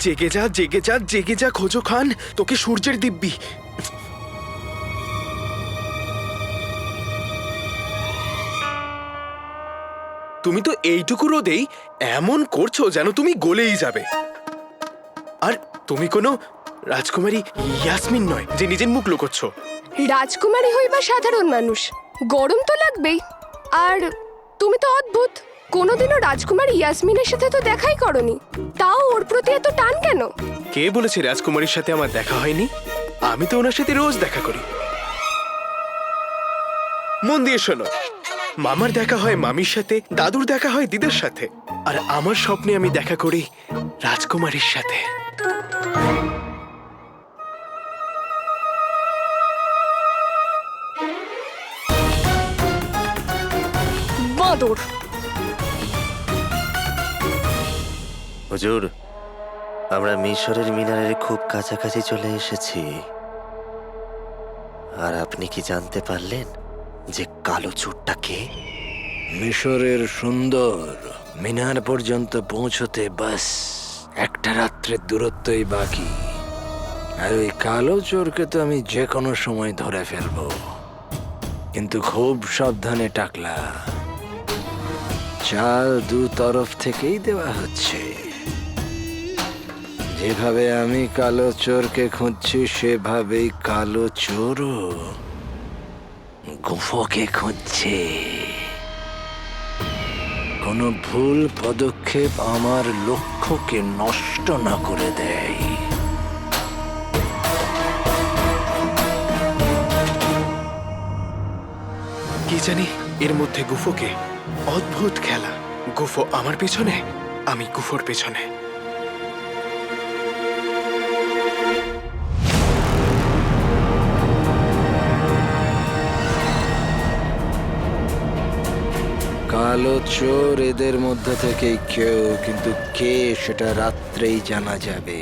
জেগে যা জেগে যা জেগে যা খোঁজো খান, তোকে সূর্যের দিব্যি। তুমি তো এইটুকু রোদেই এমন করছো যেন তুমি গলেই যাবে। আর তুমি কোনো রাজকুমারী ইয়াসমিন নয় যে নিজের মুখ লুকোচ্ছ। রাজকুমারী হই বা সাধারণ মানুষ, গরম তো লাগবেই। আর তুমি তো অদ্ভুত, কোনোদিনও রাজকুমারী ইয়াসমিনের সাথে তো দেখাই করনি, তাও ওর প্রতি এত টান কেন? কে বলেছে রাজকুমারীর সাথে আমার দেখা হয়নি? আমি তো ওনার সাথে রোজ দেখা করি। মন দিয়ে শোনো, মামার দেখা হয় মামির সাথে, দাদুর দেখা হয় দিদার সাথে, আর আমার স্বপ্নে আমি দেখা করি রাজকুমারীর সাথে। বাঁদর। হুজুর, আমরা মিশরের মিনারের খুব কাছাকাছি চলে এসেছি। আর আপনি কি জানতে পারলেন যে কালো চোরটা কে? মিশরের সুন্দর মিনার পর্যন্ত পৌঁছতে বাস একটা রাত্রের দূরত্বই বাকি। আর ওই কালো চোরকে তো আমি যে কোনো সময় ধরে ফেলবো, কিন্তু খুব সাবধানে টাকলা। চাল দু তরফ থেকেই দেওয়া হচ্ছে। যেভাবে আমি কালো চোরকে খুঁজছি সেভাবেই কালো চোরও গুফোকে খুঁজছে। কোনো ভুল পদক্ষেপ আমার লক্ষ্যকে নষ্ট না করে দেয়। কি জানি এর মধ্যে গুফোকে। অদ্ভুত খেলা। গুফো আমার পেছনে, আমি গুফোর পেছনে। কালো চোর এদের মধ্যে থেকেই কেউ, কিন্তু কে সেটা রাত্রেই জানা যাবে।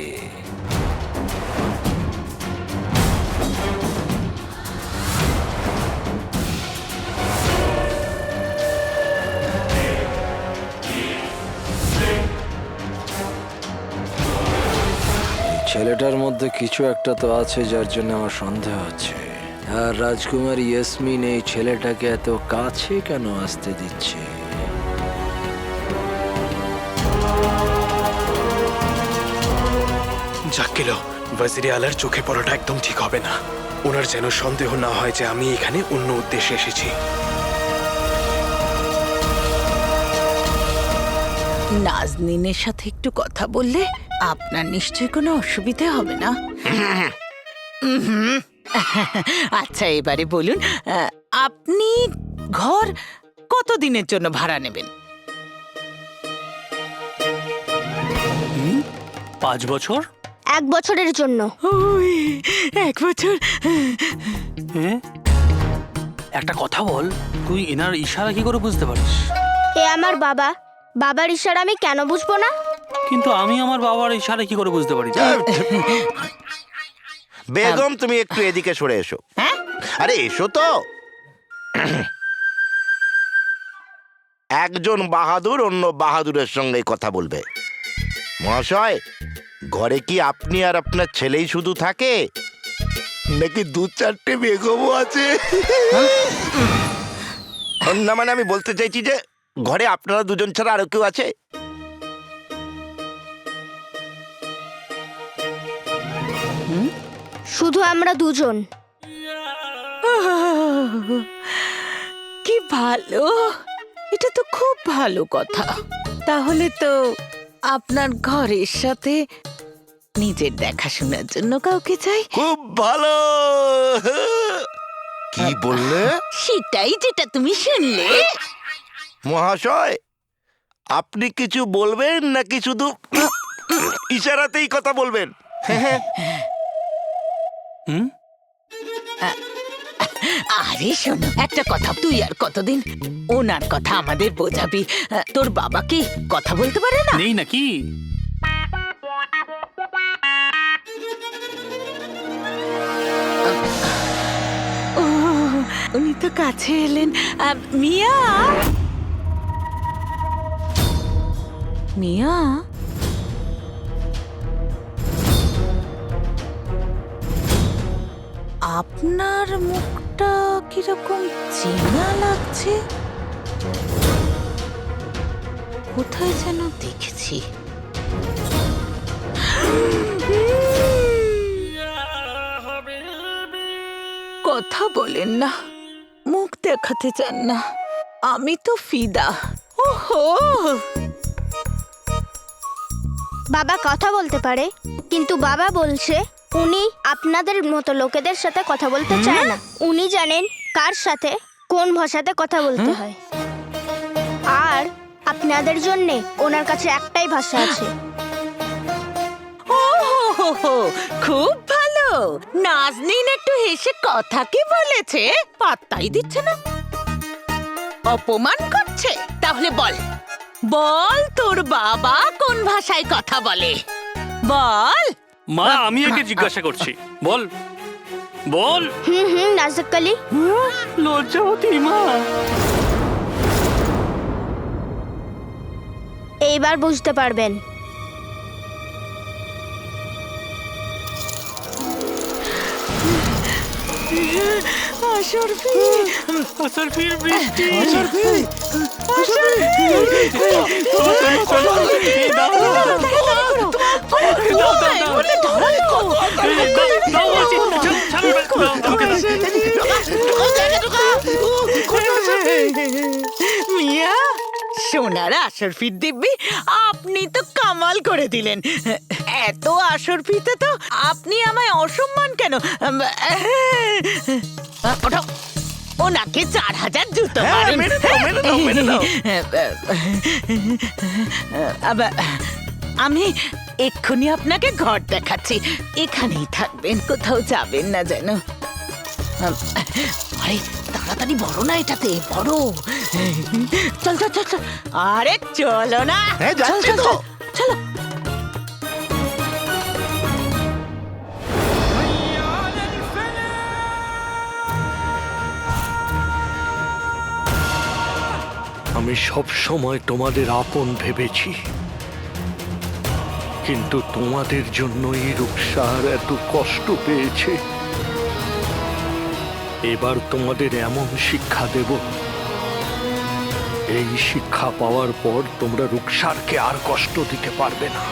ছেলেটার মধ্যে কিছু একটা তো আছে যার জন্য আমার সন্দেহ হচ্ছে। আর রাজকুমার ইয়াসমিন এই ছেলেটাকে এত কাছে কেন আসতে দিচ্ছে? যাক গেল, ওয়াজিরে আলার চোখে পড়াটা একদম ঠিক হবে না। ওনার যেন সন্দেহ না হয় যে আমি এখানে অন্য উদ্দেশ্যে এসেছি। নাজনীনের সাথে একটু কথা বললে আপনার নিশ্চয়ই কোনো অসুবিধা হবে না। আচ্ছা, এবারে বলুন, আপনি ঘর কতদিনের জন্য ভাড়া নেবেন? 5 বছর। 1 বছরের জন্য। ওই 1 বছর? হ্যাঁ, একটা কথা বল, তুই এনার ইশারা কি করে বুঝতে পারিস? এ আমার বাবা, বাবার ইশারা আমি কেন বুঝবো না? কিন্তু আমি আমার বাবার ইশারা কি করে বুঝতে পারি? বেগম, তুমি একটু এদিকে সরে এসো। হ্যাঁ? আরে এসো তো। একজন বাহাদুর অন্য বাহাদুরের সঙ্গে কথা বলবে। মহাশয়, ঘরে কি আপনি আর আপনার ছেলেই শুধু থাকে, নাকি 2-4টে বেগমও আছে? না মানে আমি বলতে চাইছি যে ঘরে আপনারা দুজন ছাড়া আরো কেউ আছে? শুধু আমরা দুজন। কি ভালো, এটা তো খুব ভালো কথা। তাহলে তো আপনার ঘরের সাথে নিজের দেখাশোনার জন্য কাউকে চাই। খুব ভালো। কি বললে? সেটাই যেটা তুমি শুনলে। মহাশয়, আপনি কিছু বলবেন নাকি শুধু ইশারাতেই কথা বলবেন? আরে শোনো, একটা কথা, তুই আর কতদিন ওনার কথা আমাদের বোঝাবি? তোর বাবা কি কথা বলতে পারে না? নেই নাকি? ও, উনি তো কাছে এলেন। মিয়া, মিয়া, আপনার মুখটা কিরকম চেনা লাগছে, কোথায় যেন দেখেছি। কথা বলেন না, মুখ দেখাতে চান না, আমি তো ফিদা। ওহো, বাবা কথা বলতে পারে, কিন্তু বাবা বলছে উনি আপনাদের মতো লোকেদের সাথে কথা বলতে চায় না। উনি জানেন কার সাথে কোন ভাষাতে কথা বলতে হয়। আর আপনাদের জন্যে ওনার কাছে একটাই ভাষা আছে। ওহো, খুব ভালো। নাজনীন একটু হেসে কথা কি বলেছে পাত্তাই দিচ্ছে না, অপমান করছে। তাহলে বল, বল তোর বাবা কোন ভাষায় কথা বলে, বল। মা, আমি একে জিজ্ঞাসা করছি, বল বল। নাজুক আলী, লজ্জাবতী মা। এইবার বুঝতে পারবেন। আসরফির বৃষ্টি। মিয়া, সোনার আসরফির দিব্যি, আপনি তো কামাল করে দিলেন। এত আসরফিতে তো আপনি আমায় অসম্মান কেন? ওঠো, ওনাকে 4000 জুতো মারুন। আমি এক্ষুনি আপনাকে ঘর দেখাচ্ছি, এখানেই থাকবেন, কোথাও যাবেন না যেন। আরে তাড়াতাড়ি বড় না, এটাতে বড়। চল চল চল চল, আরে চলো না। হ্যাঁ, যাচ্ছি তো। চলো। আমি সব সময় তোমাদের আপন ভেবেছি, কিন্তু তোমাদের জন্যই রূপসার এত কষ্ট পেয়েছে। এবার তোমাদের এমন শিক্ষা দেব, এই শিক্ষা পাওয়ার পর তোমরা রূপসারকে আর কষ্ট দিতে পারবে না।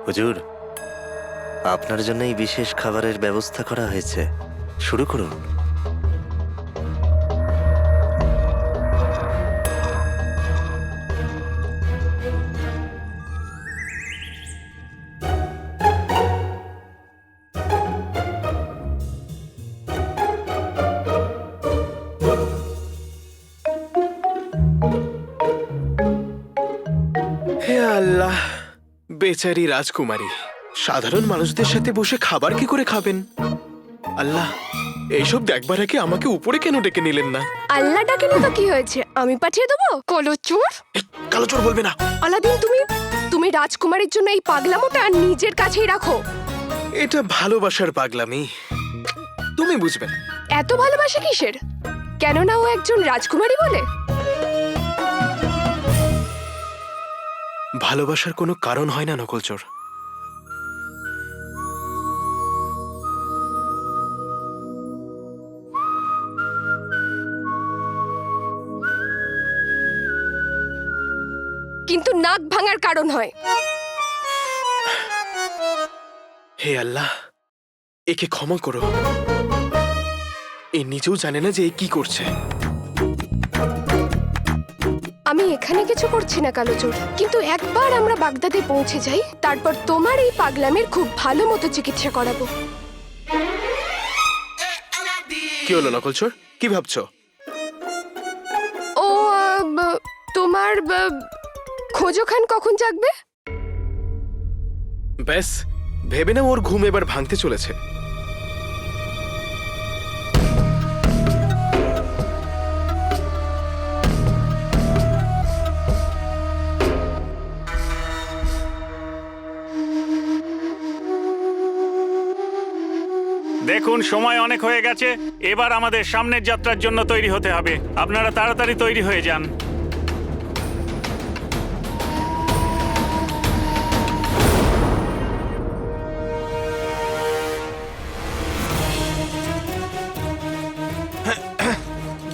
হুজুর, আপনার জন্য এই বিশেষ খাবারের ব্যবস্থা করা হয়েছে, শুরু করুন। হে আল্লাহ, বেচারি রাজকুমারী সাধারণ মানুষদের সাথে বসে খাবার কি করে খাবেন? আল্লাহ, এইসব দেখবার আগে আমাকে উপরে কেন ডেকে নিলেন না? আল্লাহ ডাকেনি তো কি হয়েছে, আমি পাঠিয়ে দেবো। কলো চোর, কালো চোর বলবে না। আলাদিন, তুমি রাজকুমারীর জন্য এই পাগলামোটা নিজের কাছেই রাখো। এটা ভালোবাসার পাগলামি, তুমি বুঝবে না। এত ভালোবাসা কিসের? কেননা ও একজন রাজকুমারী বলে। ভালোবাসার কোনো কারণ হয় না নকল চোর। কিন্তু নাক ভাঙার কারণ হয়। হে আল্লাহ, একে ক্ষমা করো। এ নিজেও জানে না যে এ কি করছে। আমি এখানে কিছু করছি না কালো চোর, কিন্তু একবার আমরা বাগদাদে পৌঁছে যাই, তারপর তোমার এই পাগলামের খুব ভালো মতো চিকিৎসা করাবো। কি হলো নকল চোর, কি ভাবছো? ও তোমার খোঁজো খান কখন জাগবে? ব্যাস, ভেবে না ওর ঘুম এবার ভাঙতে চলেছে। দেখুন সময় অনেক হয়ে গেছে, এবার আমাদের সামনের যাত্রার জন্য তৈরি হতে হবে। আপনারা তাড়াতাড়ি তৈরি হয়ে যান।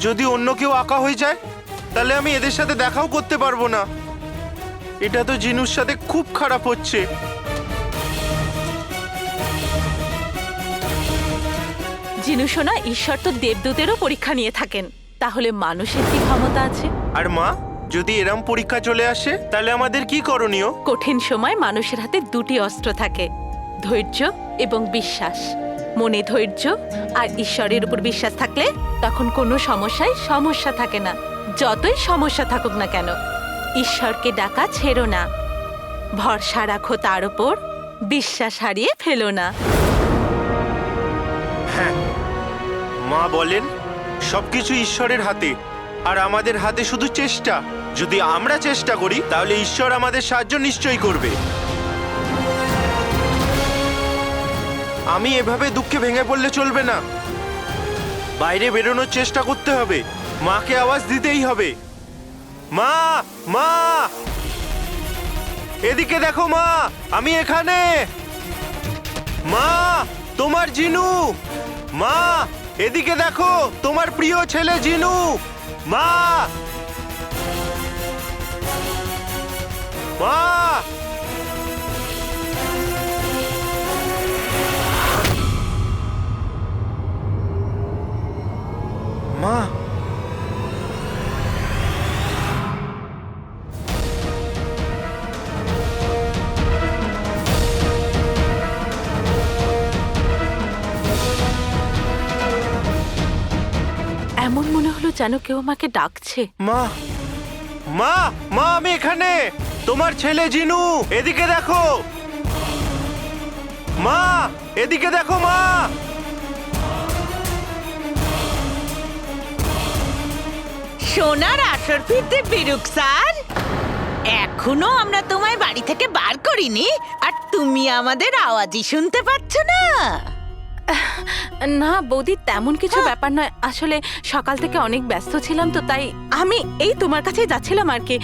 যদি অন্য কেউ আঁকা হয়ে যায় তাহলে আমি এদের সাথে দেখাও করতে পারবো না। এটা তো জিনুর সাথে খুব খারাপ হচ্ছে। জিনু সোনা, ঈশ্বর তো দেবদূতেরও পরীক্ষা নিয়ে থাকেন, তাহলে মানুষের কি ক্ষমতা আছে? আর মা, যদি এরম পরীক্ষা চলে আসে তাহলে আমাদের কি করণীয়? কঠিন সময় মানুষের হাতে দুটি অস্ত্র থাকে, ধৈর্য এবং বিশ্বাস। মনে ধৈর্য আর ঈশ্বরের উপর বিশ্বাস থাকলে তখন কোনো সমস্যা থাকে না। যতই সমস্যা থাকুক না কেন, ঈশ্বরকে ডাকা ছেড়ো না, ভরসা রাখো তার উপর, বিশ্বাস হারিয়ে ফেলো না। হ্যাঁ, মা বলেন সবকিছু ঈশ্বরের হাতে, আর আমাদের হাতে শুধু চেষ্টা। যদি আমরা চেষ্টা করি তাহলে ঈশ্বর আমাদের সাহায্য নিশ্চয়ই করবে। আমি এভাবে দুঃখে ভেঙে পড়লে চলবে না। বাইরে বেরোনোর চেষ্টা করতে হবে, মাকে আওয়াজ দিতেই হবে। মা, মা, এদিকে দেখো মা, আমি এখানে। মা, তোমার জিনু। মা, এদিকে দেখো, তোমার প্রিয় ছেলে জিনু। মা, মা, মা, এমন মনে হলো যেন কেউ আমাকে ডাকছে। মা, মা, মা, আমি এখানে, তোমার ছেলে জিনু। এদিকে দেখো মা, এদিকে দেখো মা। সোনার আসর ফিরতে বিরুক স্যার, এখনো আমরা তোমায় বাড়ি থেকে বার করিনি, আর তুমি আমাদের আওয়াজই শুনতে পাচ্ছ না? না বৌদি, তেমন কিছু ব্যাপার নয়। আসলে সকাল থেকে অনেক ব্যস্ত ছিলাম, তো তাই আমি এই তোমার কাছে যাচ্ছিলাম আর কি।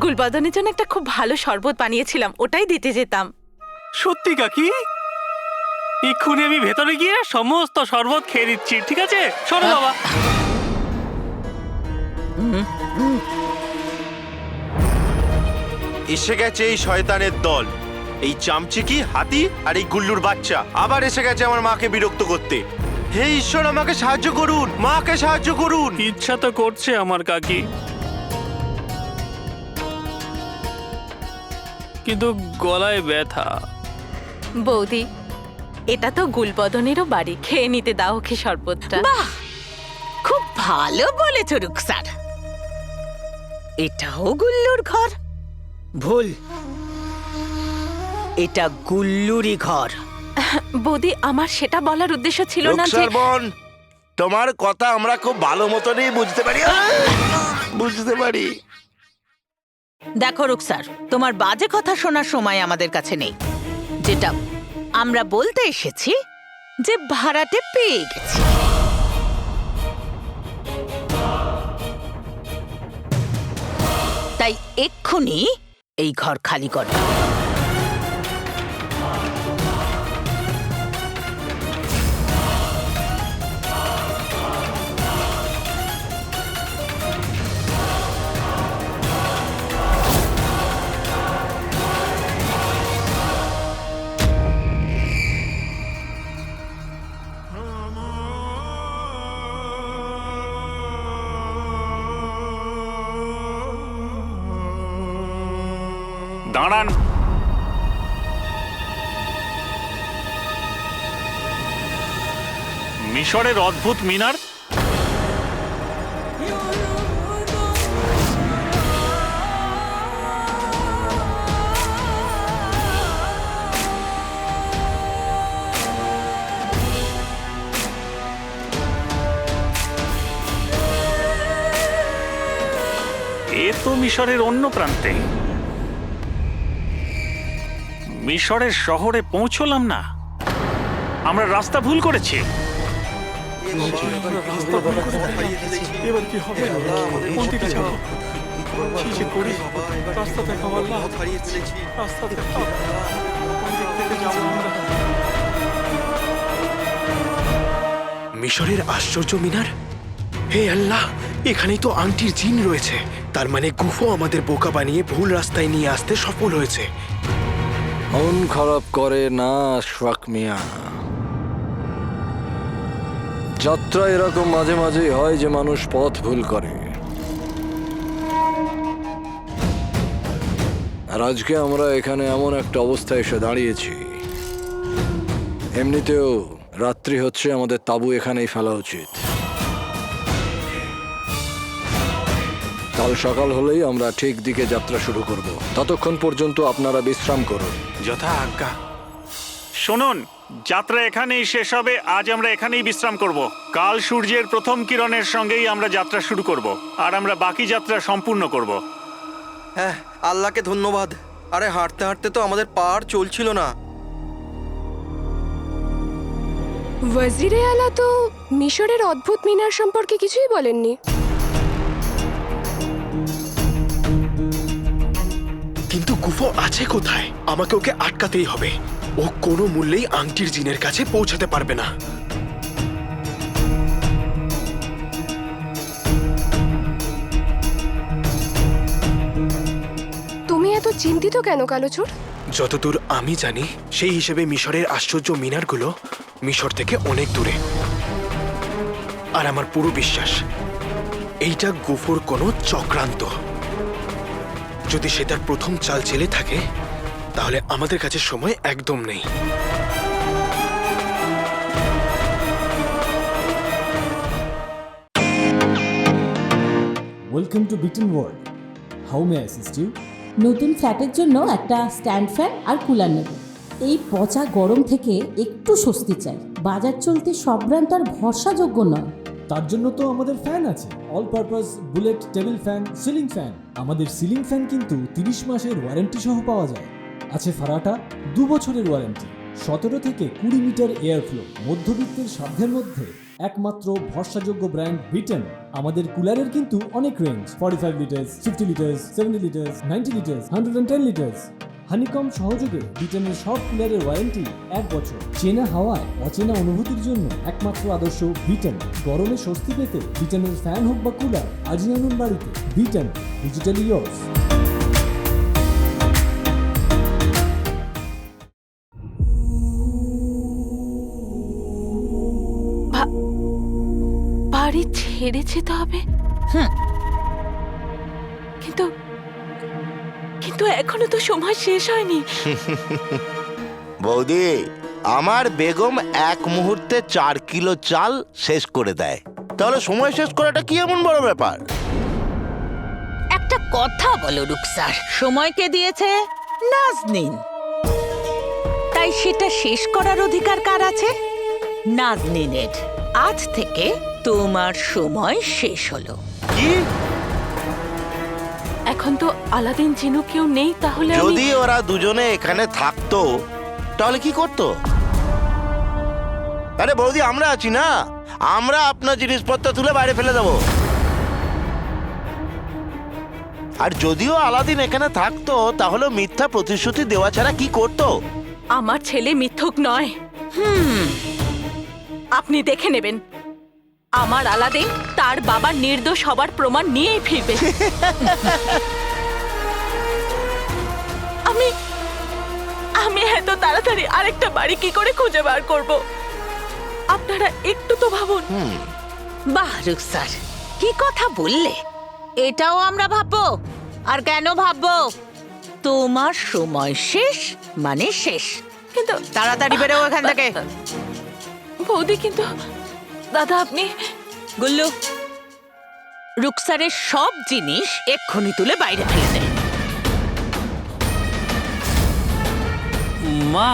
গুলবদনের জন্য একটা খুব ভালো শরবত বানিয়েছিলাম, ওটাই দিতে যেতাম। সত্যি কাকি? এক্ষুনি আমি ভেতরে গিয়ে সমস্ত শরবত খেয়ে দিচ্ছি, ঠিক আছে? শোনো বাবা। এসে গেছে এই শয়তানের দল, এই চামচিকি হাতি আর এই গুল্লুর বাচ্চা আবার এসে গেছে আমার মাকে বিরক্ত করতে। হে ঈশ্বর, আমাকে সাহায্য করুন, মাকে সাহায্য করুন। ইচ্ছা তো করছে আমার কাকি, কিন্তু গলায় ব্যথা। বৌদি, এটা তো গুলবদনেরও বাড়ি, খেয়ে নিতে দাও ওকে শরবতটা। বাহ, খুব ভালো বলেছ রুকসার। এটাও গুল্লুর ঘর? ভুল, এটা গুল্লুরই ঘর। বৌদি, আমার সেটা বলার উদ্দেশ্য ছিল না যে... রুকসার বোন, তোমার কথা আমরা খুব ভালো মতনই বুঝতে পারি। দেখো রুকসার, তোমার বাজে কথা শোনার সময় আমাদের কাছে নেই। যেটা আমরা বলতে এসেছি যে ভাড়াটে পেয়ে গেছি। তাই এক্ষুনি এই ঘর খালি করো। দাঁড়ান। মিশরের অদ্ভুত মিনার? এ তো মিশরের অন্য প্রান্তে। মিশরের শহরে পৌঁছলাম না, আমরা রাস্তা ভুল করেছি। এবার কি হবে? কোন দিকে যাবো? কি যে করি? রাস্তা দেখাও আল্লাহ, রাস্তা দেখাও। কোন দিক থেকে যাবো আমরা? মিশরের আশ্চর্য মিনার? হে আল্লাহ, এখানেই তো আংটির জিন রয়েছে। তার মানে গুফো আমাদের বোকা বানিয়ে ভুল রাস্তায় নিয়ে আসতে সফল হয়েছে। মন খারাপ করে না শোয়াক মিয়া। যাত্রা এরকম মাঝে মাঝে হয় যে মানুষ পথ ভুল করে। আর আজকে আমরা এখানে এমন একটা অবস্থায় এসে দাঁড়িয়েছি, এমনিতেও রাত্রি হচ্ছে, আমাদের তাঁবু এখানেই ফেলা উচিত। কাল সকাল হলেই আমরা ঠিক দিকে যাত্রা শুরু করব। ততক্ষণ পর্যন্ত আপনারা বিশ্রাম করুন। যথা আজ্ঞা। শুনুন, যাত্রা এখানেই শেষ হবে। আজ আমরা এখানেই বিশ্রাম করব। কাল সূর্যের প্রথম কিরণের সঙ্গেই আমরা যাত্রা শুরু করব, আর আমরা বাকি যাত্রা সম্পূর্ণ করব। হ্যাঁ, আল্লাহকে ধন্যবাদ। আরে হাঁটতে হাঁটতে তো আমাদের পা আর চলছিল না। ওয়াজিরে আলা তো মিশরের অদ্ভুত মিনার সম্পর্কে কিছুই বলেননি। কিন্তু গুফো আছে কোথায়? আমাকে ওকে আটকাতেই হবে। ও কোনো মূল্যেই আংটির জিনের কাছে পৌঁছাতে পারবে না। তুমি এত চিন্তিত কেন কালোচোর? যতদূর আমি জানি সেই হিসেবে মিশরের আশ্চর্য মিনারগুলো মিশর থেকে অনেক দূরে। আর আমার পুরো বিশ্বাস এইটা গুফোর কোনো চক্রান্ত। যদি সে তার প্রথম চাল চেলে থাকে, তাহলে আমাদের কাছে সময় একদম নেই। Welcome to Bitten world. How may I assist you? নতুন ফ্ল্যাটের জন্য একটা স্ট্যান্ড ফ্যান আর কুলার নেব। এই পচা গরম থেকে একটু স্বস্তি চাই। বাজার চলতে সব ব্র্যান্ড আর ভরসাযোগ্য নয়। তার জন্য তো আমাদের ফ্যান আছে, all purpose bullet table fan, ceiling fan. আমাদের সিলিং ফ্যান কিন্তু 30 মাসের ওয়ারেন্টি সহ পাওয়া যায়। আছে ফারাটা 2 বছরের ওয়ারেন্টি, 17 থেকে 20 মিটার এয়ার ফ্লো। মধ্যবিত্তের সাধ্যের মধ্যে একমাত্র ভরসাযোগ্য ব্র্যান্ড বিটেন। আমাদের কুলারের কিন্তু অনেক range, 45 litres, 50 litres, 70 litres, 90 litres, 110 litres. Honeycomb সহযোগে বিটেনের সব কুলারের ওয়ারেন্টি 1 বছর। চেনা হাওয়ায় অচেনা অনুভূতির জন্য একমাত্র আদর্শ বিটেন। গরমে স্বস্তি পেতে বিটেনের ফ্যান হোক বা কুলার, আজই আনুন বাড়িতে। Beaten, digitally years. বাড়ি ছেড়ে যেতে হবে, কিন্তু কিন্তু এখনো তো সময় শেষ হয়নি। বৌদি, আমার বেগম 1 মুহূর্তে 4 কিলো চাল শেষ করে দেয়। তাহলে সময় শেষ করাটা কি এমন বড় ব্যাপার? একটা কথা বলো রুকসার, সময় কে দিয়েছে? নাজনীন। তাই সেটা শেষ করার অধিকার কার আছে? নাজনীনের। আজ থেকে তোমার সময় শেষ হলো। কি? এখন তো আলাদিন জিনু কেউ নেই, তাহলে যদি ওরা দুজনে এখানে থাকতো তাহলে কি করতো? আরে বৌদি, আমরা আছি না, আমরা আপনার জিনিসপত্র তুলে বাইরে ফেলে দেবো। আর যদিও আলাদিন এখানে থাকতো, তাহলে মিথ্যা প্রতিশ্রুতি দেওয়া ছাড়া কি করতো? আমার ছেলে মিথ্যুক নয়। আপনি দেখে নেবেন, আমার আলাদিন তার বাবার নির্দোষ হবার প্রমাণ নিয়েই ফিরবে। আমি এত তাড়াতাড়ি আরেকটা বাড়ি কি করে খুঁজে বার করব? আপনারা একটু তো ভাবুন। বাহ রুকসার, কি কথা বললে! এটাও আমরা ভাববো। আর কেন ভাববো? তোমার সময় শেষ মানে শেষ। কিন্তু তাড়াতাড়ি বেরো এখান থেকে। বৌদি, কিন্তু দাদা আপনি... গুল্লু, রুকসারের সব জিনিস এক্ষুনি তুলে বাইরে ফেলে দে। মা,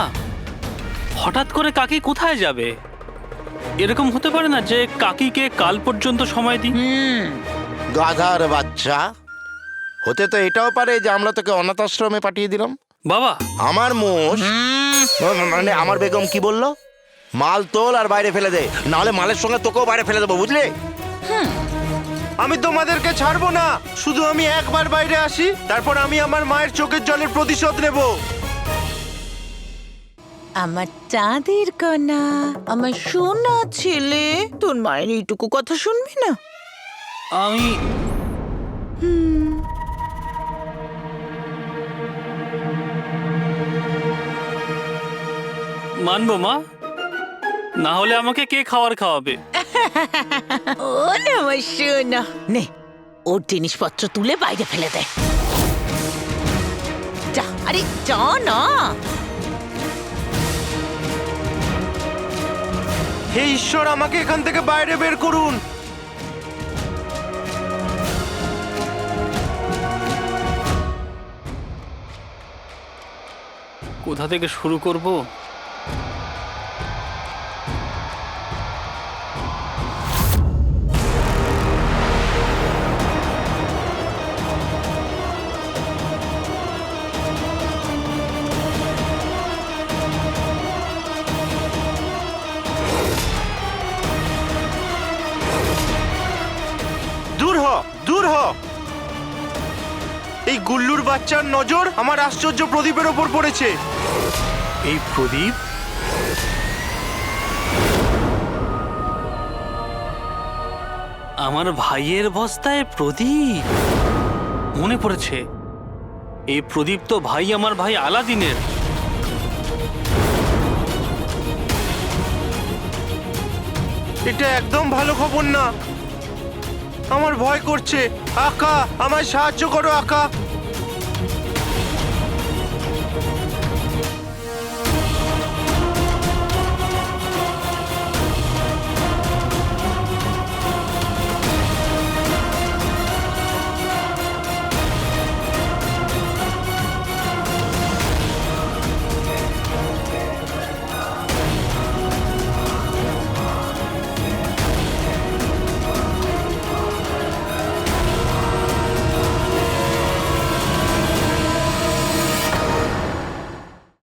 হঠাৎ করে কাকি কোথায় যাবে? এরকম হতে পারে না যে কাকিকে কাল পর্যন্ত সময় দিই। গাধার বাচ্চা, হতে তো এটাও পারে যে আমরা তোকে অনাথ আশ্রমে পাঠিয়ে দিলাম। বাবা, আমার মোষ, মানে আমার বেগম কি বললো? মাল তোল আর বাইরে ফেলে দে, নাহলে মালের সঙ্গে তোকেও বাইরে ফেলে দেবো, বুঝলি? আমি তোমাদেরকে ছাড়বো না, শুধু আমি একবার বাইরে আসি, তারপর আমি আমার মায়ের চোখের জলের প্রতিশোধ নেব। আমার চাঁদের কণা, আমার সোনা ছেলে, তোর মায়ের এইটুকু কথা শুনবি না? আমি মানবো মা, না হলে আমাকে কে খাবার খাওয়াবে? ও না আমার সোনা, নে ওর জিনিসপত্র তুলে বাইরে ফেলে দে। যা, আরে যা না। হে ঈশ্বর, আমাকে এখান থেকে বাইরে বের করুন। কোথা থেকে শুরু করব? দূর হ, দূর হ। এই গুল্লুর বাচ্চার নজর আমার আশ্চর্য প্রদীপের ওপর পড়েছে। এই প্রদীপ? আমার ভাইয়ের বস্তায় প্রদীপ, মনে পড়েছে। এই প্রদীপ তো আমার ভাই আলাদিনের। এটা একদম ভালো খবর না, আমার ভয় করছে। আকা, আমায় সাহায্য করো আকা।